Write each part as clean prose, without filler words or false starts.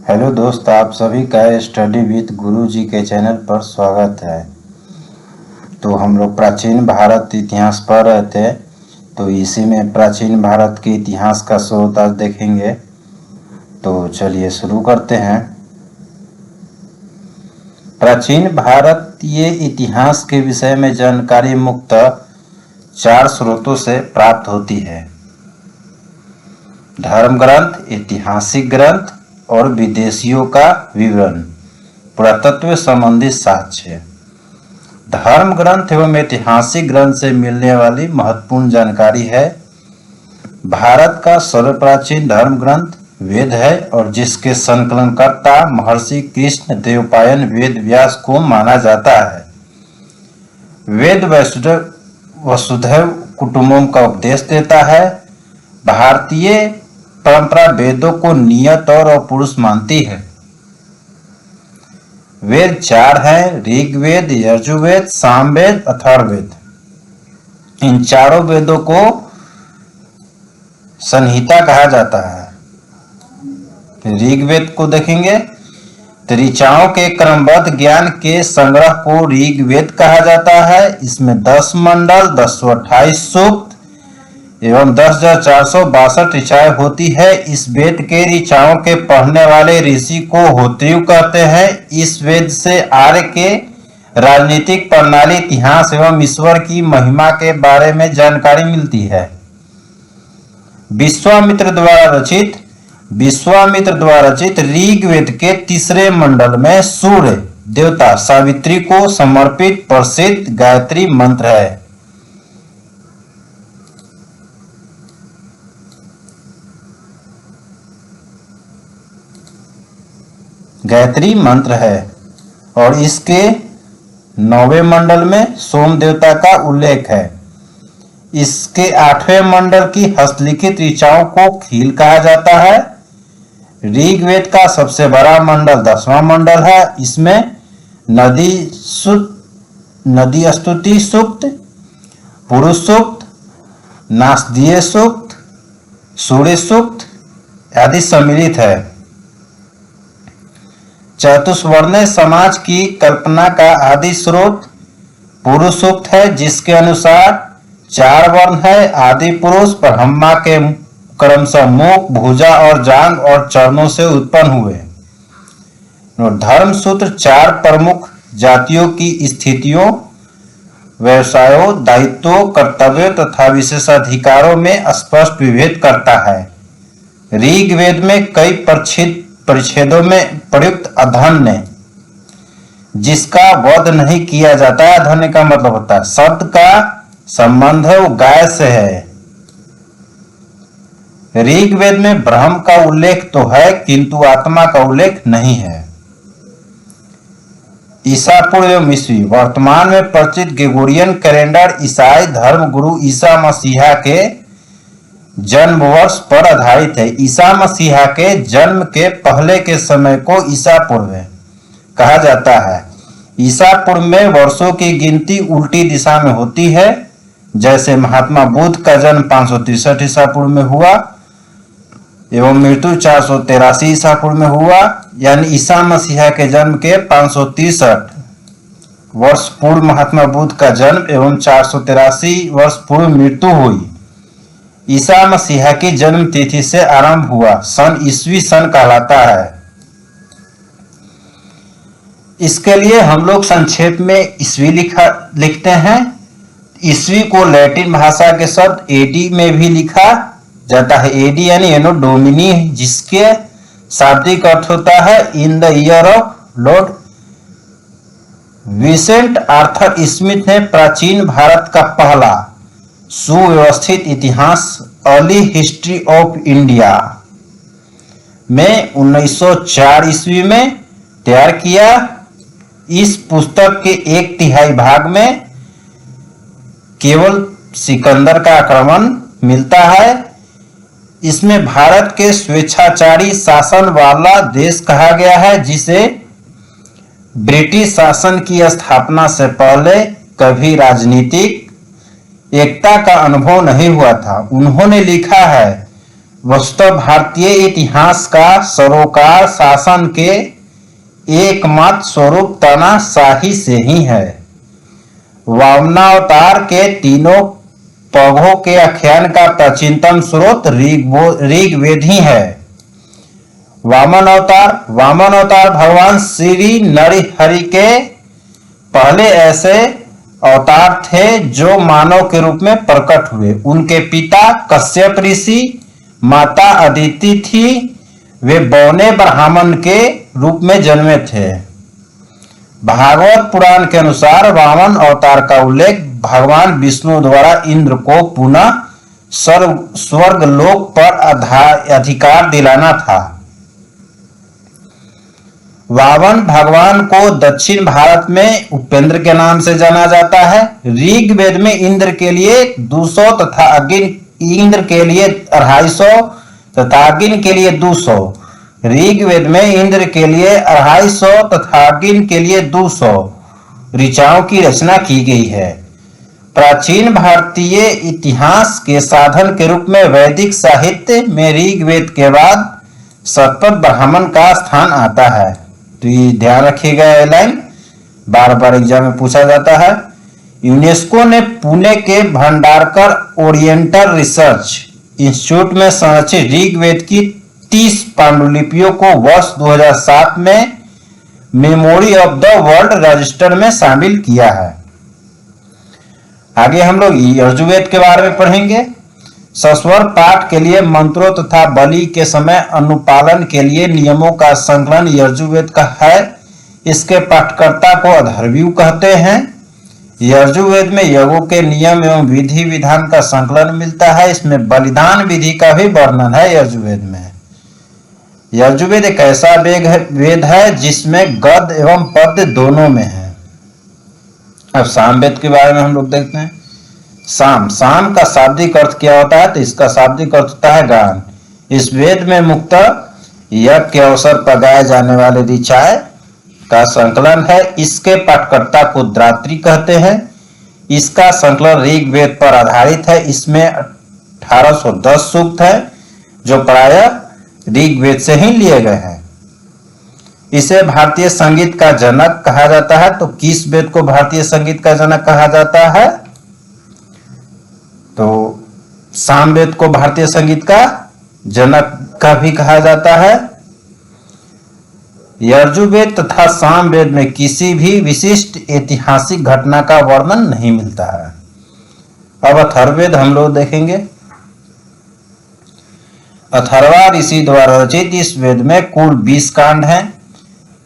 Hello दोस्त, आप सभी का स्टडी विद गुरु जी के चैनल पर स्वागत है। तो हम लोग प्राचीन भारत इतिहास पढ़ रहे थे, तो इसी में प्राचीन भारत के इतिहास का स्रोत आज देखेंगे। तो चलिए शुरू करते हैं। प्राचीन भारतीय इतिहास के विषय में जानकारी मुख्यतः 4 स्रोतों से प्राप्त होती है: धर्म ग्रंथ, ऐतिहासिक ग्रंथ और विदेशियों का विवरण, पुरातत्व संबंधी साक्ष्य। धर्म ग्रंथ एवं ऐतिहासिक ग्रंथ से मिलने वाली महत्वपूर्ण जानकारी है। भारत का सर्वप्राचीन धर्म ग्रंथ वेद है और जिसके संकलनकर्ता महर्षि कृष्ण देवपायन वेद व्यास को माना जाता है। वेद वसुधैव कुटुंबकम का उपदेश देता है। भारतीय परंपरा वेदों को नियत और अपुरुष मानती है। वेद 4 हैं: ऋग्वेद, यजुर्वेद, सामवेद, अथर्ववेद। इन चारों वेदों को संहिता कहा जाता है। ऋग्वेद को देखेंगे तो ऋचाओं के क्रमबद्ध ज्ञान के संग्रह को ऋग्वेद कहा जाता है। इसमें 10 मंडल, 228 सूक्त एवं 10,462 ऋचाएं होती है। इस वेद के ऋचाओं के पढ़ने वाले ऋषि को होत्रियु कहते हैं। इस वेद से आर्य के राजनीतिक प्रणाली, इतिहास एवं ईश्वर की महिमा के बारे में जानकारी मिलती है। विश्वामित्र द्वारा रचित ऋग्वेद के 3रे मंडल में सूर्य देवता सावित्री को समर्पित प्रसिद्ध गायत्री मंत्र है। गायत्री मंत्र है और इसके 9वें मंडल में सोम देवता का उल्लेख है। इसके 8वें मंडल की हस्तलिखित ऋचाओं को खील कहा जाता है। ऋग्वेद का सबसे बड़ा मंडल 10वां मंडल है। इसमें नदी स्तुति सूक्त, पुरुष सूक्त, नासदीय सूक्त, सूर्य सूक्त आदि सम्मिलित है। चतुष्वर्ण्य समाज की कल्पना का आदि स्रोत पुरुष सूक्त है, जिसके अनुसार 4 वर्ण है। आदि पुरुष ब्रह्मा के क्रमशः मुख, भुजा और जांघ और चरणों से उत्पन्न हुए। धर्म सूत्र 4 प्रमुख जातियों की स्थितियों, व्यवसायों, दायित्वों, कर्तव्यों तथा विशेषाधिकारों में स्पष्ट विभेद करता है। ऋग्वेद में कई परिच्छेदों में प्रयुक्त अधन्य, जिसका वध नहीं किया जाता है, अधन्य का मतलब होता है शब्द का संबंध है वो गाय से है। ऋग्वेद में ब्रह्म का उल्लेख तो है किंतु आत्मा का उल्लेख नहीं है। ईसा पूर्व एवं ईस्वी, वर्तमान में प्रचलित ग्रेगोरियन कैलेंडर ईसाई धर्म गुरु ईसा मसीहा के जन्म वर्ष पर आधारित है। ईसा मसीहा के जन्म के पहले के समय को ईसा पूर्व कहा जाता है। ईसा पूर्व में वर्षों की गिनती उल्टी दिशा में होती है। जैसे महात्मा बुद्ध का जन्म 563 ईसा पूर्व में हुआ एवं मृत्यु 483 ईसा पूर्व में हुआ, यानी ईसा मसीहा के जन्म के 563 वर्ष पूर्व महात्मा बुद्ध का जन्म एवं 483 वर्ष पूर्व मृत्यु हुई। ईसा मसीहा की जन्म तिथि से आरंभ हुआ सन ईस्वी सन कहलाता है। इसके लिए हम लोग संक्षेप में ईस्वी लिखते हैं। ईस्वी को लैटिन भाषा के शब्द एडी में भी लिखा जाता है। एडी यानी एनो डोमिनी, जिसके शाब्दिक अर्थ होता है in the year of lord. Vincent Arthur Smith ने प्राचीन भारत का पहला सुव्यवस्थित इतिहास अर्ली हिस्ट्री ऑफ इंडिया में 1904 ईस्वी में तैयार किया। इस पुस्तक के 1/3 भाग में केवल सिकंदर का आक्रमण मिलता है। इसमें भारत के स्वेच्छाचारी शासन वाला देश कहा गया है, जिसे ब्रिटिश शासन की स्थापना से पहले कभी राजनीतिक एकता का अनुभव नहीं हुआ था। उन्होंने लिखा है, वस्तुतः भारतीय इतिहास का सरोकार शासन के एकमात्र स्वरूप तानाशाही से ही है। वामनावतार के तीनों पगों के आख्यान का प्राचीनतम स्रोत ऋग्वेद ही है। वामन अवतार भगवान श्री नरहरि के पहले ऐसे अवतार थे जो मानव के रूप में प्रकट हुए। उनके पिता कश्यप ऋषि, माता अदिति थी। वे बौने ब्राह्मण के रूप में जन्मे थे। भागवत पुराण के अनुसार वामन अवतार का उल्लेख भगवान विष्णु द्वारा इंद्र को पुनः स्वर्ग लोक पर अधिकार दिलाना था। वामन भगवान को दक्षिण भारत में उपेंद्र के नाम से जाना जाता है। ऋग्वेद में इंद्र के लिए 200 तथा इंद्र के लिए 250 तथा अग्नि के लिए 200। ऋग्वेद में इंद्र के लिए 250 तथा अग्नि के लिए 200 ऋचाओं की रचना की गई है। प्राचीन भारतीय इतिहास के साधन के रूप में वैदिक साहित्य में ऋग्वेद के बाद शतपथ ब्राह्मण का स्थान आता है। तो ये ध्यान रखिएगा, ये लाइन बार बार एग्जाम में पूछा जाता है। यूनेस्को ने पुणे के भंडारकर ओरिएंटल रिसर्च इंस्टीट्यूट में संरचित ऋग्वेद की 30 पांडुलिपियों को वर्ष 2007 में memory of the world register में शामिल किया है। आगे हम लोग यजुर्वेद के बारे में पढ़ेंगे। सस्वर पाठ के लिए मंत्रों तथा बलि के समय अनुपालन के लिए नियमों का संकलन यजुर्वेद का है। इसके पाठकर्ता को अथर्वयु कहते हैं। यजुर्वेद में यज्ञों के नियम एवं विधि विधान का संकलन मिलता है। इसमें बलिदान विधि का भी वर्णन है यजुर्वेद में। यजुर्वेद एक ऐसा वेद है जिसमें गद्य एवं पद्य दोनों में है। अब सामवेद के बारे में हम लोग देखते हैं। साम का शाब्दिक अर्थ क्या होता है? तो इसका शाब्दिक अर्थ होता है गान। इस वेद में मुख्यतः यज्ञ के अवसर पर गाए जाने वाले ऋचाएं का संकलन है। इसके पाठकर्ता को द्रात्री कहते हैं। इसका संकलन ऋग्वेद पर आधारित है। इसमें 1810 सूक्त है जो प्रायः ऋग्वेद से ही लिए गए हैं। इसे भारतीय संगीत का जनक कहा जाता है। तो किस वेद को भारतीय संगीत का जनक कहा जाता है? तो सामवेद को भारतीय संगीत का जनक का भी कहा जाता है। यजुर्वेद तथा सामवेद में किसी भी विशिष्ट ऐतिहासिक घटना का वर्णन नहीं मिलता है। अब अथर्ववेद हम लोग देखेंगे। अथर्वा ऋषि द्वारा रचित इस वेद में कुल 20 कांड हैं,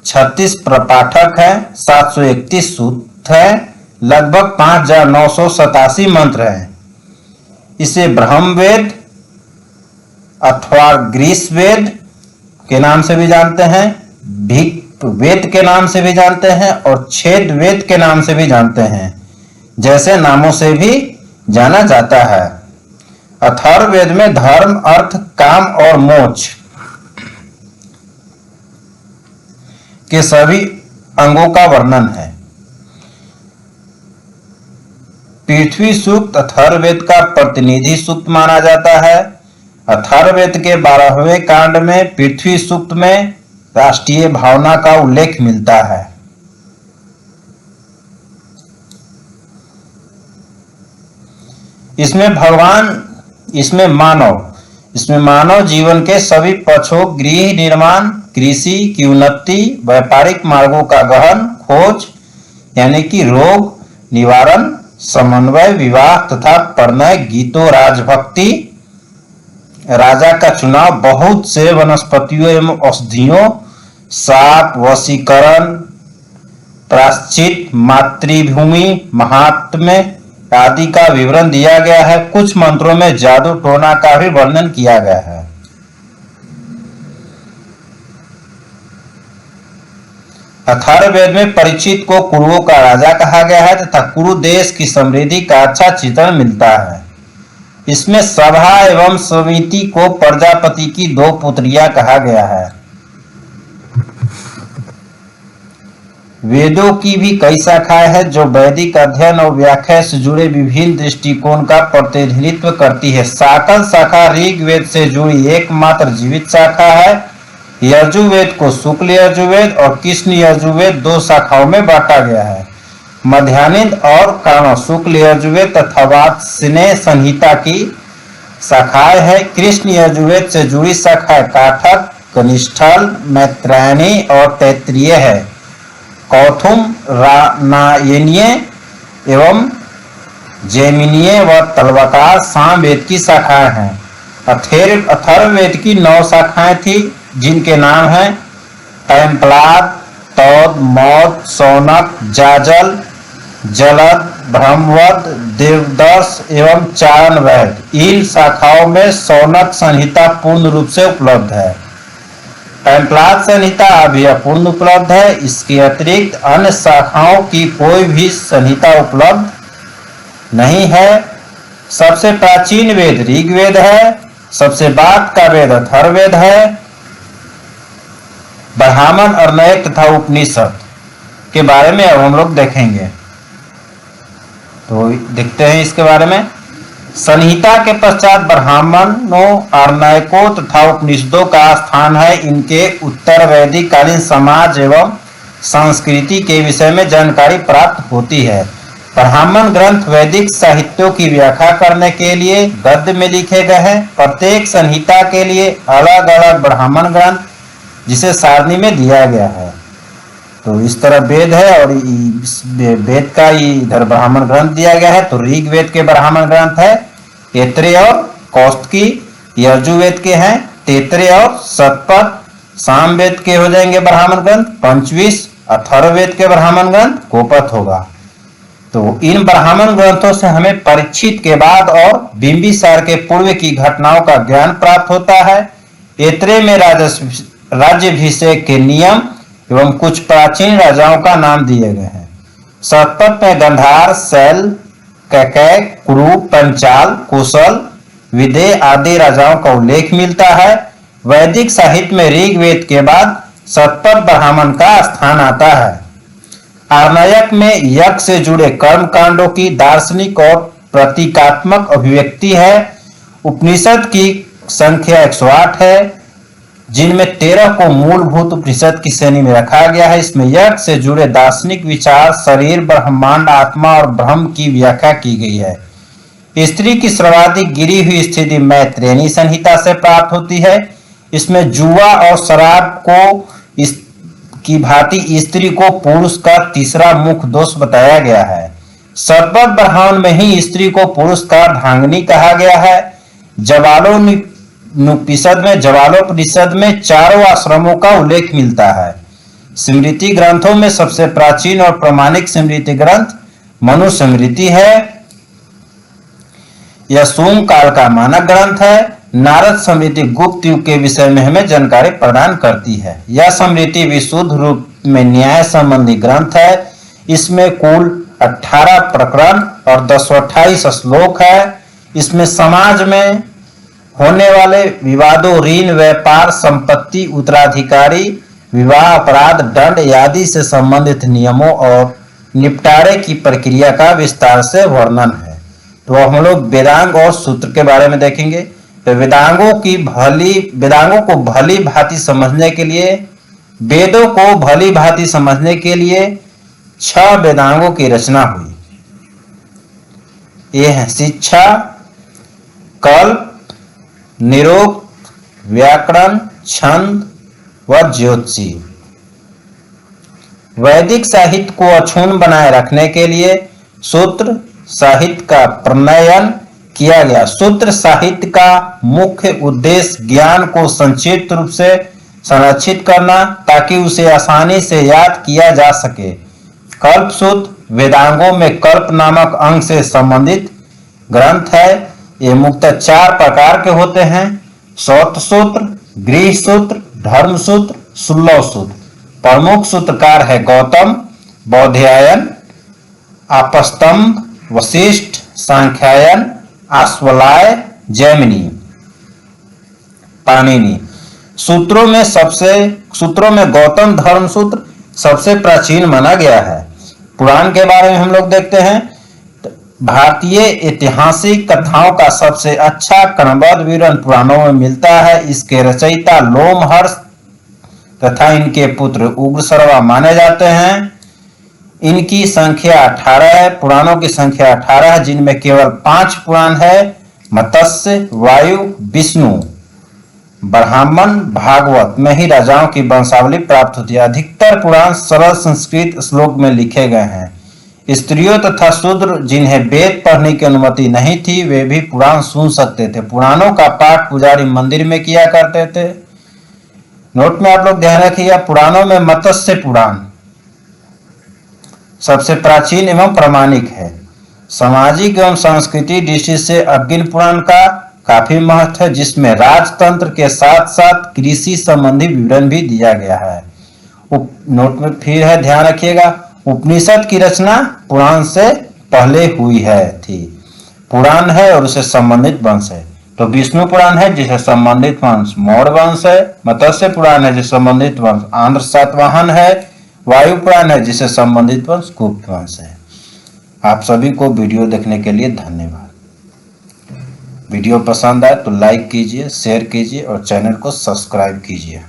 36 प्रपाठक हैं, 731 सूक्त हैं, लगभग 5987 मंत्र हैं। इसे ब्रह्मवेद अथवा ग्रीस वेद के नाम से भी जानते हैं, भिक वेद के नाम से भी जानते हैं और छेद वेद के नाम से भी जानते हैं, जैसे नामों से भी जाना जाता है। अथर्ववेद में धर्म, अर्थ, काम और मोक्ष के सभी अंगों का वर्णन है। पृथ्वी सूक्त अथर्ववेद का प्रतिनिधि सूक्त माना जाता है। अथर्ववेद के 12वें कांड में पृथ्वी सूक्त में राष्ट्रीय भावना का उल्लेख मिलता है। इसमें मानव जीवन के सभी पक्षों, गृह निर्माण, कृषि की उन्नति, व्यापारिक मार्गों का गहन खोज यानी कि रोग निवारण, समन्वय, विवाह तथा परिणय, गीतों, राजभक्ति, राजा का चुनाव, बहुत से वनस्पतियों एवं औषधियों, शाप, वशीकरण, प्रायश्चित, मातृभूमि, महात्म्य आदि का विवरण दिया गया है। कुछ मंत्रों में जादू टोना का भी वर्णन किया गया है। अथर्ववेद में परीक्षित को कुरुओं का राजा कहा गया है तथा कुरु देश की समृद्धि का अच्छा चित्रण मिलता है। इसमें सभा एवं समिति को प्रजापति की 2 पुत्रियां कहा गया है। वेदों की भी कई शाखाएं हैं जो वैदिक अध्ययन और व्याख्या से जुड़े विभिन्न दृष्टिकोण का प्रतिनिधित्व करती है। साकल शाखा ऋग्वेद से जुड़ी एकमात्र जीवित शाखा है। यजुर्वेद को शुक्ल यजुर्वेद और कृष्ण यजुर्वेद दो शाखाओं में बांटा गया है। मध्यान्ह और काणव शुक्ल यजुर्वेद तथा वात्स्ययन संहिता की शाखाएं है। कृष्ण यजुर्वेद से जुड़ी शाखाएं काठक, कनिष्ठल, मैत्रायणी और तैत्तिरीय है। कौथुम, रामायणीय एवं जैमिनीय व तलवकार सामवेद की शाखाएं हैं। अथर्ववेद की 9 शाखाएं थी जिनके नाम हैं पैंपलाद, तौद, मौद, शौनक, जाजल, जलद, ब्रह्मवद, देवदर्श एवं चारणवैद। इन शाखाओं में शौनक संहिता पूर्ण रूप से उपलब्ध है। पैंपलाद संहिता अभी अपूर्ण उपलब्ध है। इसके अतिरिक्त अन्य शाखाओं की कोई भी संहिता उपलब्ध नहीं है। सबसे प्राचीन वेद ऋग्वेद है। सबसे बाद का वेद अथर्ववेद है। ब्राह्मण, अर्णयक तथा उपनिषद के बारे में अब हम लोग देखेंगे, तो देखते हैं इसके बारे में। संहिता के पश्चात ब्राह्मणों, अर्णयकों तथा उपनिषदों का स्थान है। इनके उत्तर वैदिक कालीन समाज एवं संस्कृति के विषय में जानकारी प्राप्त होती है। ब्राह्मण ग्रंथ वैदिक साहित्यों की व्याख्या करने के लिए गद्य में लिखे गए हैं। प्रत्येक संहिता के लिए अलग अलग ब्राह्मण ग्रंथ जिसे सारणी में दिया गया है। तो इस तरह वेद है और इस वेद का इधर ब्राह्मण ग्रंथ दिया गया है। तो ऋग्वेद के ब्राह्मण ग्रंथ है ऐत्रेय और कौस्तुकी। यजुर्वेद के हैं तैत्तिरीय और शतपथ। सामवेद के हो जाएंगे ब्राह्मण ग्रंथ पंचविश। अथर्ववेद के ब्राह्मण ग्रंथ गोपथ होगा। तो इन ब्राह्मण ग्रंथों से हमें परीक्षित के बाद और बिंबिसार के पूर्व की घटनाओं का ज्ञान प्राप्त होता है। ऐत्रेय में राज्याभिषेक के नियम एवं कुछ प्राचीन राजाओं का नाम दिए गए हैं। शतपथ में गंधार, शैल, कैकेय, कुरु, पंचाल, कुशल, विदेह आदि राजाओं का उल्लेख मिलता है। वैदिक साहित्य में ऋग्वेद के बाद शतपथ ब्राह्मण का स्थान आता है। आर्णयक में यज्ञ से जुड़े कर्म कांडों की दार्शनिक और प्रतीकात्मक अभिव्यक्ति है। उपनिषद की संख्या 108 है जिनमें 13 को मूलभूत उपनिषद की श्रेणी में रखा गया है। इसमें यज्ञ से जुड़े दार्शनिक विचार, शरीर, ब्रह्मांड, आत्मा और ब्रह्म की व्याख्या की गई है। स्त्री की सर्वाधिक गिरी हुई स्थिति मैत्रेयणी संहिता से प्राप्त होती है। इसमें जुआ और शराब को की भांति स्त्री को पुरुष का तीसरा मुख्य दोष बताया गया है। शतपथ ब्राह्मण में ही स्त्री को पुरुष का धांगनी कहा गया है। जवालोपनिषद में चारों आश्रमों का उल्लेख मिलता है। स्मृति ग्रंथों में सबसे प्राचीन और प्रामाणिक स्मृति ग्रंथ मनु स्मृति है। यह सूंग काल का मानक ग्रंथ है। नारद स्मृति गुप्त युग के विषय में हमें जानकारी प्रदान करती है। यह स्मृति विशुद्ध रूप में न्याय संबंधी ग्रंथ है। इसमें कुल 18 प्रकरण और 228 श्लोक है। इसमें समाज में होने वाले विवादों, ऋण, व्यापार, संपत्ति, उत्तराधिकारी, विवाह, अपराध, दंड आदि से संबंधित नियमों और निपटारे की प्रक्रिया का विस्तार से वर्णन है। तो हम लोग वेदांग और सूत्र के बारे में देखेंगे। तो वेदांगों को भली भांति समझने के लिए, वेदों को भली भांति समझने के लिए 6 वेदांगों की रचना हुई। ये है शिक्षा, कल्प, निरुक्त, व्याकरण, छंद व ज्योतिषी। वैदिक साहित्य को अक्षुण्ण बनाए रखने के लिए सूत्र साहित्य का प्रणयन किया गया। सूत्र साहित्य का मुख्य उद्देश्य ज्ञान को संक्षिप्त रूप से संरक्षित करना ताकि उसे आसानी से याद किया जा सके। कल्प सूत्र वेदांगों में कल्प नामक अंग से संबंधित ग्रंथ है। ये मुख्यतः 4 प्रकार के होते हैं: सौत सूत्र, गृह सूत्र, धर्म सूत्र, सुल्लभ सूत्र। प्रमुख सूत्रकार है गौतम, बौधायन, आपस्तंभ, वशिष्ठ, सांख्यायन, आश्वलाय, जैमिनी, पाणिनि। सूत्रों में गौतम धर्म सूत्र सबसे प्राचीन माना गया है। पुराण के बारे में हम लोग देखते हैं। भारतीय ऐतिहासिक कथाओं का सबसे अच्छा क्रमबद्ध विवरण पुराणों में मिलता है। इसके रचयिता लोमहर्ष तथा इनके पुत्र उग्रश्रवा माने जाते हैं। इनकी संख्या 18 है। पुराणों की संख्या 18 है, जिनमें केवल 5 पुराण है: मत्स्य, वायु, विष्णु, ब्राह्मण, भागवत में ही राजाओं की वंशावली प्राप्त होती है। अधिकतर पुराण सरल संस्कृत श्लोक में लिखे गए हैं। स्त्रियों तथा शूद्र जिन्हें वेद पढ़ने की अनुमति नहीं थी, वे भी पुराण सुन सकते थे। पुराणों का पाठ पुजारी मंदिर में किया करते थे। नोट में आप लोग ध्यान रखिएगा, पुराणों में मत्स्य पुराण सबसे प्राचीन एवं प्रामाणिक है। सामाजिक एवं सांस्कृतिक दृष्टि से अग्नि पुराण का काफी महत्व है, जिसमें राजतंत्र के साथ साथ कृषि संबंधी विवरण भी दिया गया है। नोट में फिर है, ध्यान रखिएगा, उपनिषद की रचना पुराण से पहले हुई थी। पुराण है और उससे संबंधित वंश है। तो विष्णु पुराण है जिसे संबंधित वंश मौर्य वंश है। मत्स्य पुराण है जिसे संबंधित वंश आंध्र सातवाहन है। वायु पुराण है जिसे संबंधित वंश गुप्त वंश है। आप सभी को वीडियो देखने के लिए धन्यवाद। वीडियो पसंद आए तो लाइक कीजिए, शेयर कीजिए और चैनल को सब्सक्राइब कीजिए।